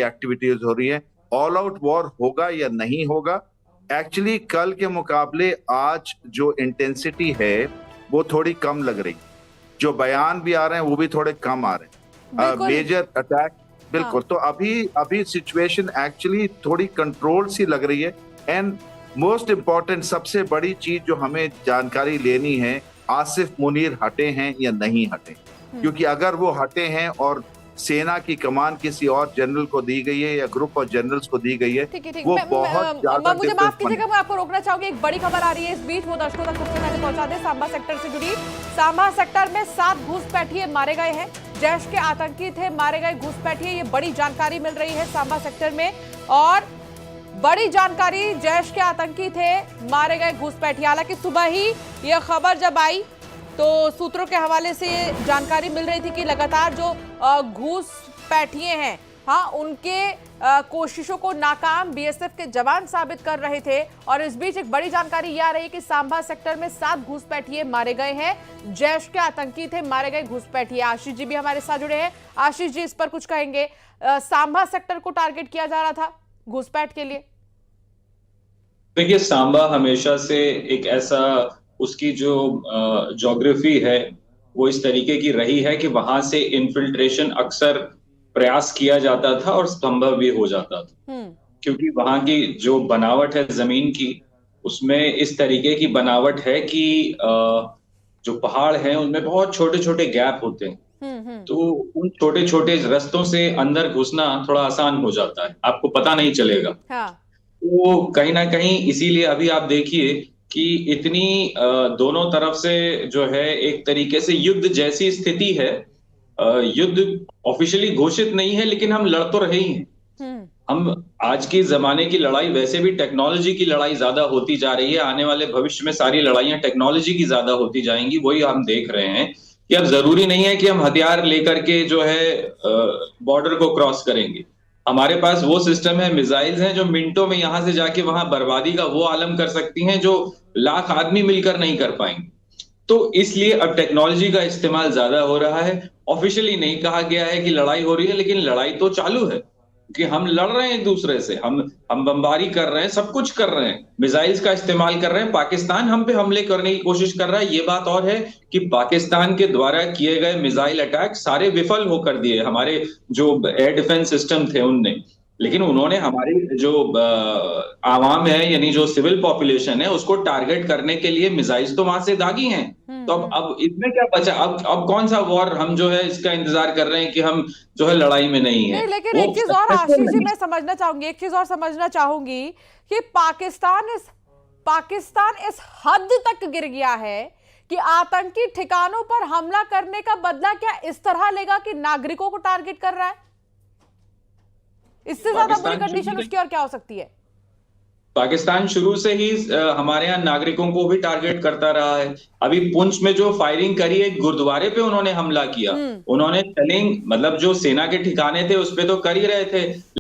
Activities हो रही है। ऑल आउट वॉर होगा या नहीं होगा, एक्चुअली कल के मुकाबले आज जो इंटेंसिटी है वो थोड़ी कम लग रही। जो बयान भी आ रहे हैं वो भी थोड़े कम आ रहे हैं। मेजर अटैक बिल्कुल। तो अभी अभी सिचुएशन एक्चुअली थोड़ी कंट्रोल सी लग रही है। एंड मोस्ट इम्पॉर्टेंट, सबसे बड़ी चीज जो हमें जानकारी लेनी है, आसिफ मुनीर हटे हैं या नहीं हटे। क्योंकि अगर वो हटे हैं और सेना की कमान किसी और जनरल को दी गई है या ग्रुप ऑफ जनरल्स को दी गई है, वो बहुत ज्यादा। मुझे माफ कीजिएगा, मैं आपको रोकना चाहूंगी। एक बड़ी खबर आ रही है इस बीच, वो दर्शकों तक सबसे पहले पहुंचा दें। सांबा सेक्टर से जुड़ी, सांबा सेक्टर में 7 घुसपैठिए मारे गए हैं। जैश के आतंकी थे मारे गए घुसपैठिए, ये बड़ी जानकारी मिल रही है सांबा सेक्टर में। और बड़ी जानकारी, जैश के आतंकी थे मारे गए घुसपैठिए। हालांकि सुबह ही यह खबर जब आई तो सूत्रों के हवाले से जानकारी मिल रही थी कि लगातार जो घुसपैठिए हैं, हाँ, उनके कोशिशों को नाकाम बीएसएफ के जवान साबित कर रहे थे। और इस बीच एक बड़ी जानकारी यह आ रही है कि सांबा सेक्टर में 7 घुसपैठिए मारे गए हैं। जैश के आतंकी थे मारे गए घुसपैठिए। आशीष जी भी हमारे साथ जुड़े हैं। आशीष जी, इस पर कुछ कहेंगे? सांबा सेक्टर को टारगेट किया जा रहा था घुसपैठ के लिए। देखिए, सांबा हमेशा से एक ऐसा, उसकी जो ज्योग्राफी है वो इस तरीके की रही है कि वहां से इन्फिल्ट्रेशन अक्सर प्रयास किया जाता था और संभव भी हो जाता था। क्योंकि वहां की जो बनावट है जमीन की, उसमें इस तरीके की बनावट है कि जो पहाड़ हैं उनमें बहुत छोटे छोटे गैप होते हैं। तो उन छोटे छोटे रास्तों से अंदर घुसना थोड़ा आसान हो जाता है, आपको पता नहीं चलेगा। हाँ। तो कहीं ना कहीं इसीलिए अभी आप देखिए कि इतनी दोनों तरफ से जो है एक तरीके से युद्ध जैसी स्थिति है। युद्ध ऑफिशियली घोषित नहीं है, लेकिन हम लड़ तो रहे ही हैं। हम आज के जमाने की लड़ाई, वैसे भी टेक्नोलॉजी की लड़ाई ज्यादा होती जा रही है। आने वाले भविष्य में सारी लड़ाइयां टेक्नोलॉजी की ज्यादा होती जाएंगी। वही हम देख रहे हैं कि अब जरूरी नहीं है कि हम हथियार लेकर के जो है बॉर्डर को क्रॉस करेंगे। हमारे पास वो सिस्टम है, मिसाइल्स हैं जो मिनटों में यहां से जाके वहां बर्बादी का वो आलम कर सकती हैं जो लाख आदमी मिलकर नहीं कर पाएंगे। तो इसलिए अब टेक्नोलॉजी का इस्तेमाल ज्यादा हो रहा है। ऑफिशियली नहीं कहा गया है कि लड़ाई हो रही है, लेकिन लड़ाई तो चालू है कि हम लड़ रहे हैं एक दूसरे से। हम बमबारी कर रहे हैं, सब कुछ कर रहे हैं, मिसाइल्स का इस्तेमाल कर रहे हैं। पाकिस्तान हम पे हमले करने की कोशिश कर रहा है। ये बात और है कि पाकिस्तान के द्वारा किए गए मिसाइल अटैक सारे विफल होकर दिए हमारे जो एयर डिफेंस सिस्टम थे उनने। लेकिन उन्होंने हमारी जो आवाम है, यानी जो सिविल पॉपुलेशन है, उसको टारगेट करने के लिए मिसाइल्स तो वहां से दागी हैं। तो अब इसमें क्या बचा? अब कौन सा वॉर हम जो है इसका इंतजार कर रहे हैं कि हम जो है लड़ाई में नहीं है। लेकिन एक चीज और आशीष जी मैं समझना चाहूंगी, एक चीज और समझना चाहूंगी कि पाकिस्तान इस हद तक गिर गया है कि आतंकी ठिकानों पर हमला करने का बदला क्या इस तरह लेगा कि नागरिकों को टारगेट कर रहा है? इससे ज्यादा बुरी कंडीशन उसकी और क्या हो सकती है? पाकिस्तान शुरू से ही हमारे यहाँ नागरिकों को भी टारगेट करता रहा है। अभी पुंछ में जो फायरिंग करी, एक गुरुद्वारे पे उन्होंने हमला किया। उन्होंने सेलिंग, मतलब जो सेना के ठिकाने थे उस पे तो कर ही रहे थे,